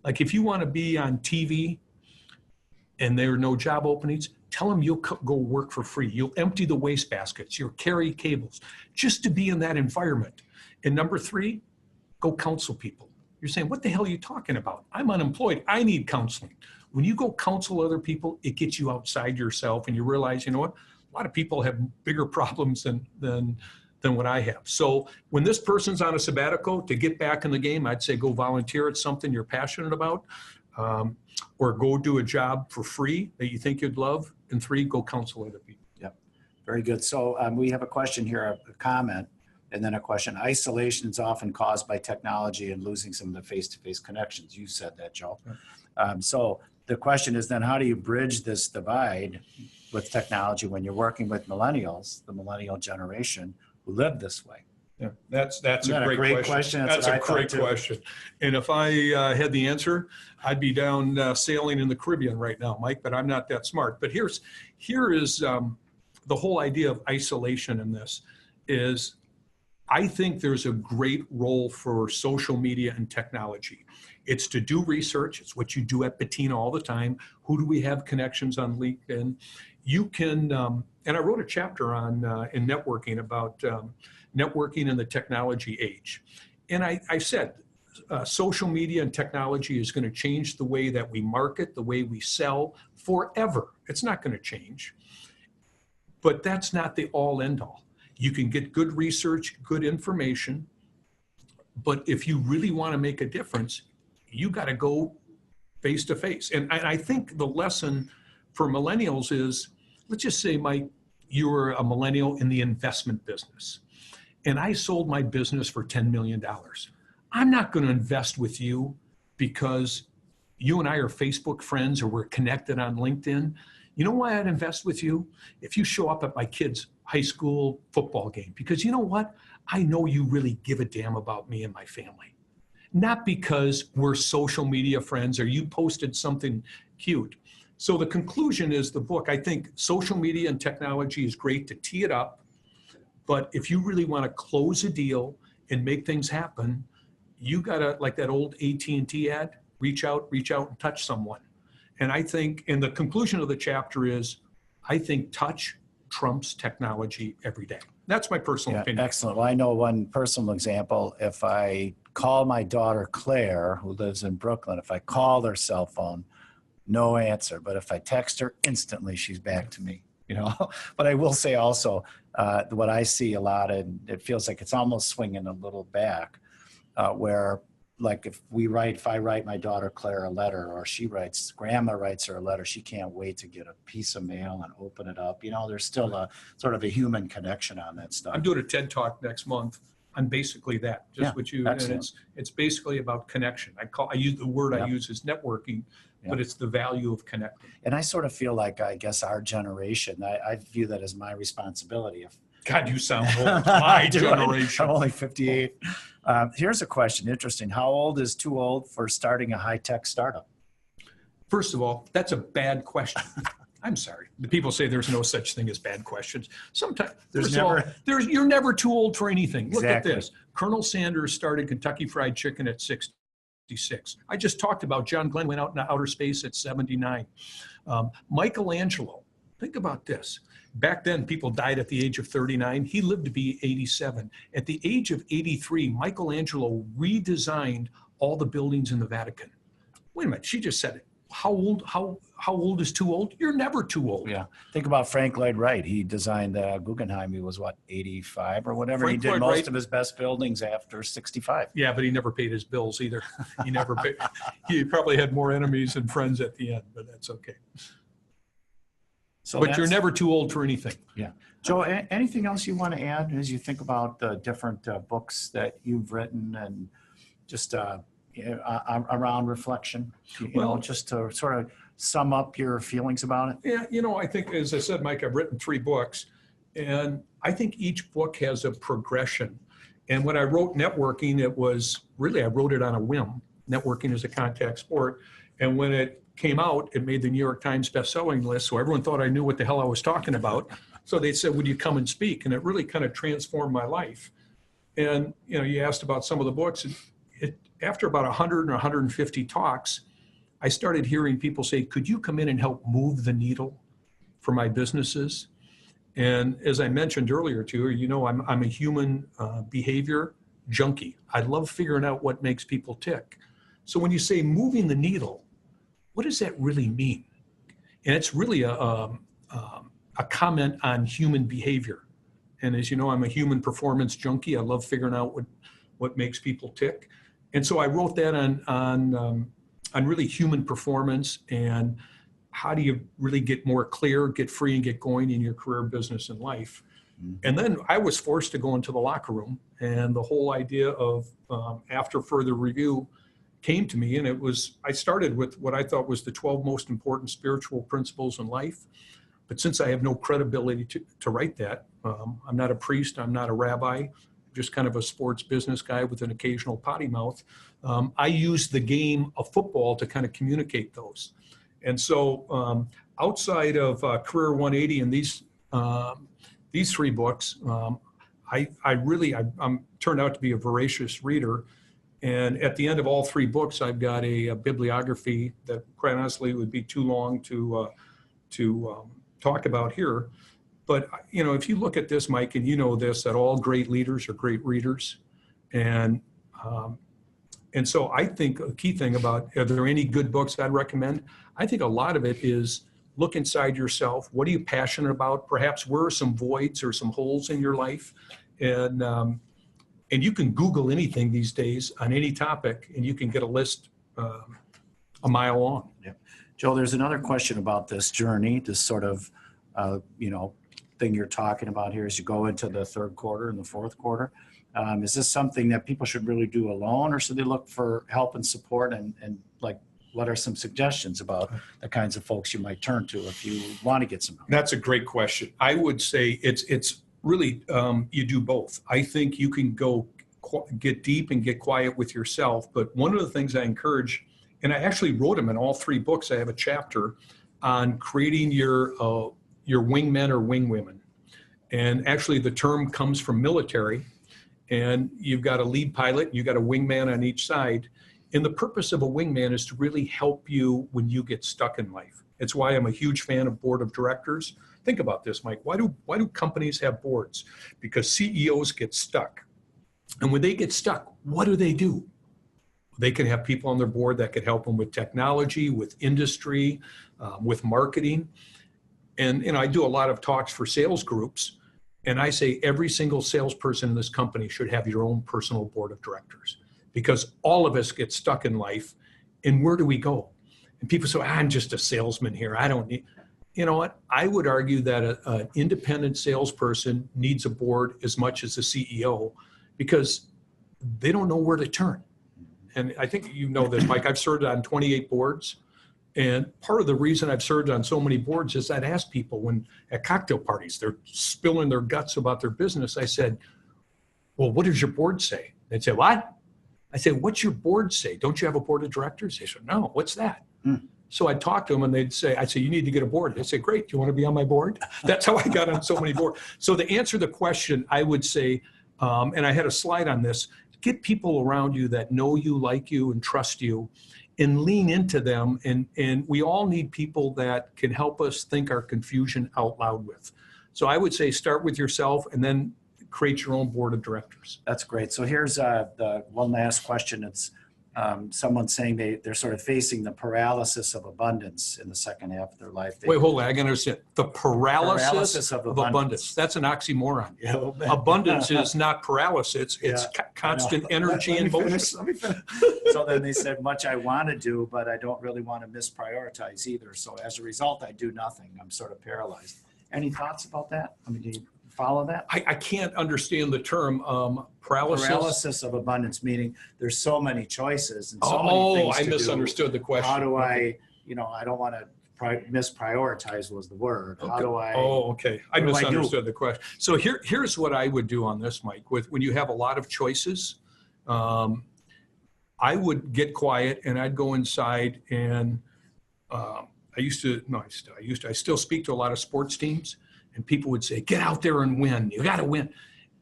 Like if you want to be on TV and there are no job openings, tell them you'll go work for free. You'll empty the waste baskets. You'll carry cables just to be in that environment. And number 3, go counsel people. You're saying, what the hell are you talking about? I'm unemployed. I need counseling. When you go counsel other people, it gets you outside yourself and you realize, you know what? A lot of people have bigger problems than what I have. So when this person's on a sabbatical, to get back in the game, I'd say go volunteer at something you're passionate about, or go do a job for free that you think you'd love. And 3, go counsel other people. Yep. Very good. So we have a question here, a comment, and then a question. Isolation is often caused by technology and losing some of the face-to-face connections. You said that, Joe. So the question is then, how do you bridge this divide with technology when you're working with millennials, the millennial generation, who live this way? Yeah, that's a great question. That's a great question. And if I had the answer, I'd be down sailing in the Caribbean right now, Mike, but I'm not that smart. But here is the whole idea of isolation in this is I think there's a great role for social media and technology. It's to do research. It's what you do at Patina all the time. Who do we have connections on LinkedIn? You can, and I wrote a chapter on in networking about networking in the technology age. And I said, social media and technology is going to change the way that we market, the way we sell forever. It's not going to change. But that's not the all end all. You can get good research, good information. But if you really want to make a difference, you got to go face to face. And I think the lesson for millennials is, let's just say, Mike, you were a millennial in the investment business, and I sold my business for $10 million. I'm not going to invest with you because you and I are Facebook friends or we're connected on LinkedIn. You know why I'd invest with you? If you show up at my kid's high school football game, because you know what? I know you really give a damn about me and my family. Not because we're social media friends or you posted something cute. So the conclusion is the book, I think social media and technology is great to tee it up. But if you really want to close a deal and make things happen, you got to, like that old AT&T ad, reach out and touch someone. And I think, and the conclusion of the chapter is, I think touch trumps technology every day. That's my personal opinion. Excellent. Well, I know one personal example. If I call my daughter Claire, who lives in Brooklyn, if I call her cell phone, no answer. But if I text her, instantly she's back to me. But I will say also, what I see a lot, and it feels like it's almost swinging a little back, where like if I write my daughter Claire a letter, or grandma writes her a letter, she can't wait to get a piece of mail and open it up. There's still a sort of a human connection on that stuff. I'm doing a TED Talk next month on basically that, what you, excellent. And it's basically about connection. I use the word I use is networking, but it's the value of connecting. And I sort of feel like, I guess our generation, I view that as my responsibility. God, you sound old. My generation. I'm only 58. Here's a question. Interesting. How old is too old for starting a high-tech startup? First of all, that's a bad question. I'm sorry. The people say there's no such thing as bad questions. Sometimes you're never too old for anything. Look at this. Colonel Sanders started Kentucky Fried Chicken at 66. I just talked about John Glenn went out into outer space at 79. Michelangelo, think about this. Back then, people died at the age of 39. He lived to be 87. At the age of 83, Michelangelo redesigned all the buildings in the Vatican. Wait a minute, she just said it. How old is too old? You're never too old. Yeah. Think about Frank Lloyd Wright. He designed Guggenheim. He was 85 or whatever. He did most of his best buildings after 65. Yeah, but he never paid his bills either. He never paid. He probably had more enemies than friends at the end, but that's okay. But you're never too old for anything. Yeah. Joe, anything else you want to add as you think about the different books that you've written and just around reflection, just to sort of sum up your feelings about it? Yeah, I think, as I said, Mike, I've written 3 books, and I think each book has a progression. And when I wrote Networking, it was really, I wrote it on a whim. Networking is a contact sport. And when it came out, it made the New York Times bestselling list. So everyone thought I knew what the hell I was talking about. So they said, would you come and speak? And it really kind of transformed my life. And, you asked about some of the books. After about 100 or 150 talks, I started hearing people say, could you come in and help move the needle for my businesses? And as I mentioned earlier to you, I'm a human behavior junkie. I love figuring out what makes people tick. So when you say moving the needle, what does that really mean? And it's really a comment on human behavior. And as you know, I'm a human performance junkie. I love figuring out what makes people tick. And so I wrote that on really human performance and how do you really get more clear, get free, and get going in your career, business, and life. Mm-hmm. And then I was forced to go into the locker room, and the whole idea of after further review came to me, and I started with what I thought was the 12 most important spiritual principles in life. But since I have no credibility to write that, I'm not a priest, I'm not a rabbi, just kind of a sports business guy with an occasional potty mouth. I use the game of football to kind of communicate those. And so outside of Career 180 and these 3 books, I'm turned out to be a voracious reader. And at the end of all 3 books, I've got a bibliography that quite honestly would be too long to talk about here. But, if you look at this, Mike, and you know this, that all great leaders are great readers. And so I think a key thing about, are there any good books I'd recommend? I think a lot of it is look inside yourself. What are you passionate about? Perhaps where are some voids or some holes in your life? And you can Google anything these days on any topic, and you can get a list a mile long. Yeah. Joe, there's another question about this journey, this sort of, thing you're talking about here as you go into the 3rd quarter and the 4th quarter. Is this something that people should really do alone, or should they look for help and support? And like, what are some suggestions about the kinds of folks you might turn to if you want to get some help? That's a great question. I would say it's really, you do both. I think you can go get deep and get quiet with yourself. But one of the things I encourage, and I actually wrote them in all 3 books, I have a chapter on creating your wingmen or wingwomen. And actually the term comes from military, and you've got a lead pilot, you've got a wingman on each side. And the purpose of a wingman is to really help you when you get stuck in life. It's why I'm a huge fan of board of directors. Think about this, Mike. Why do companies have boards? Because CEOs get stuck. And when they get stuck, what do? They can have people on their board that could help them with technology, with industry, with marketing. And I do a lot of talks for sales groups. And I say every single salesperson in this company should have your own personal board of directors, because all of us get stuck in life. And where do we go? And people say, I'm just a salesman here. I don't need, you know what? I would argue that an independent salesperson needs a board as much as a CEO, because they don't know where to turn. And I think you know this, Mike. I've served on 28 boards. And part of the reason I've served on so many boards is I'd ask people when at cocktail parties, they're spilling their guts about their business. I said, well, what does your board say? They'd say, what? I said, what's your board say? Don't you have a board of directors? They said, no, what's that? So I'd talk to them and I'd say, you need to get a board. They'd say, great, do you want to be on my board? That's how I got on so many boards. So to answer the question, I would say, and I had a slide on this, get people around you that know you, like you, and trust you, and lean into them. And we all need people that can help us think our confusion out loud with. So I would say start with yourself and then create your own board of directors. That's great. So here's the one last question. It's someone saying they're sort of facing the paralysis of abundance in the second half of their life. Wait, hold on. I can understand. The paralysis of abundance. That's an oxymoron. Yeah, abundance is not paralysis. It's constant energy and motion. Let me finish. So then they said, much I want to do, but I don't really want to misprioritize either. So as a result, I do nothing. I'm sort of paralyzed. Any thoughts about that? I mean, do you follow that? I can't understand the term paralysis. Paralysis of abundance, meaning there's so many choices and so many things to do. I misunderstood the question. How do I don't want to misprioritize was the word. How do I? Oh, okay. I misunderstood the question. So here's what I would do on this, Mike. When you have a lot of choices, I would get quiet and I'd go inside and I still speak to a lot of sports teams. And people would say, get out there and win. You got to win.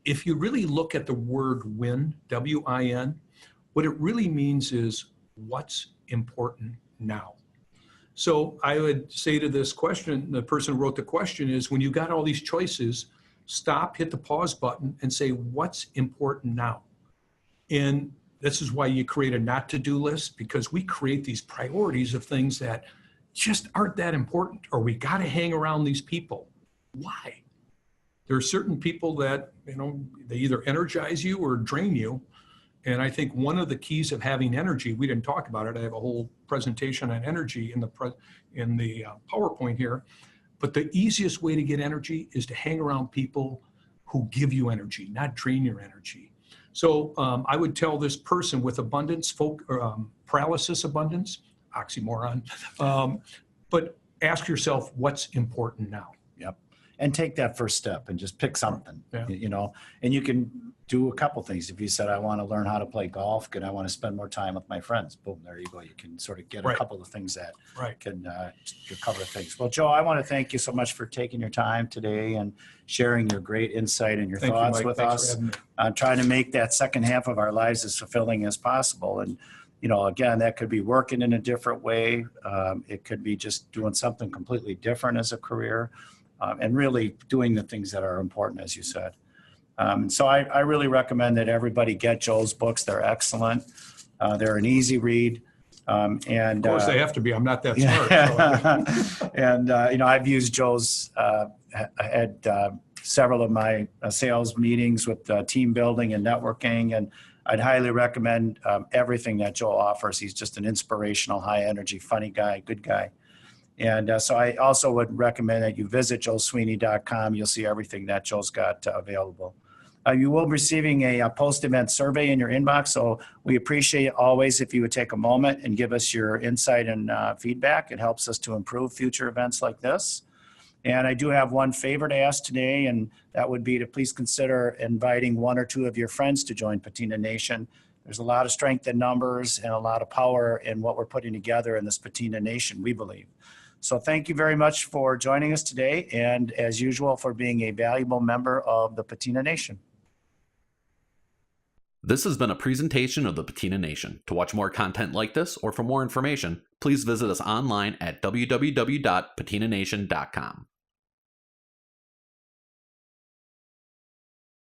If you really look at the word win, W-I-N, what it really means is what's important now. So I would say to this question, the person who wrote the question is, when you got all these choices, stop, hit the pause button and say, what's important now? And this is why you create a not to-do list, because we create these priorities of things that just aren't that important, or we got to hang around these people. Why? There are certain people that, they either energize you or drain you. And I think one of the keys of having energy, we didn't talk about it. I have a whole presentation on energy in the PowerPoint here. But the easiest way to get energy is to hang around people who give you energy, not drain your energy. So I would tell this person with abundance, paralysis abundance, oxymoron, but ask yourself what's important now. Yep. and take that first step and just pick something, Yeah. you know, and you can do a couple things. If you said, I want to learn how to play golf, and I want to spend more time with my friends, boom, there you go. You can sort of get a Right. couple of things that Right. can cover things. Well, Joe, I want to thank you so much for taking your time today and sharing your great insight and your Thank you, thoughts Mike. with Thanks for us, having me. trying to make that second half of our lives as fulfilling as possible. And, you know, again, that could be working in a different way. It could be just doing something completely different as a career, and really doing the things that are important, as you said. So I really recommend that everybody get Joe's books. They're excellent. They're an easy read. And Of course, they have to be. I'm not that smart. So. And, you know, I've used Joe's, I had several of my sales meetings with team building and networking, and I'd highly recommend everything that Joe offers. He's just an inspirational, high energy, funny guy, good guy. And so I also would recommend that you visit joesweeney.com. You'll see everything that Joe's got available. You will be receiving a post-event survey in your inbox, so we appreciate always if you would take a moment and give us your insight and feedback. It helps us to improve future events like this. And I do have one favor to ask today, and that would be to please consider inviting one or two of your friends to join Patina Nation. There's a lot of strength in numbers and a lot of power in what we're putting together in this Patina Nation, we believe. So thank you very much for joining us today, and as usual, for being a valuable member of the Patina Nation. This has been a presentation of the Patina Nation. To watch more content like this or for more information, please visit us online at www.patinanation.com.